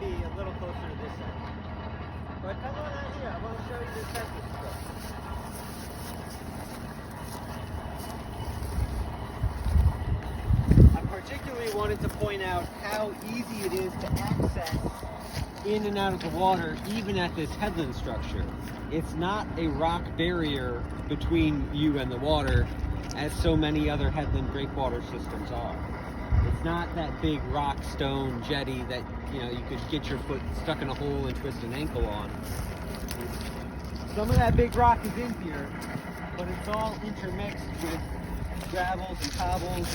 maybe a little closer to this end. But come on out here, I want to show you this headland structure. I particularly wanted to point out how easy it is to access in and out of the water, even at this headland structure. It's not a rock barrier between you and the water, as so many other headland breakwater systems are. It's not that big rock stone jetty that you could get your foot stuck in a hole and twist an ankle on. Some of that big rock is in here, but it's all intermixed with gravels and cobbles.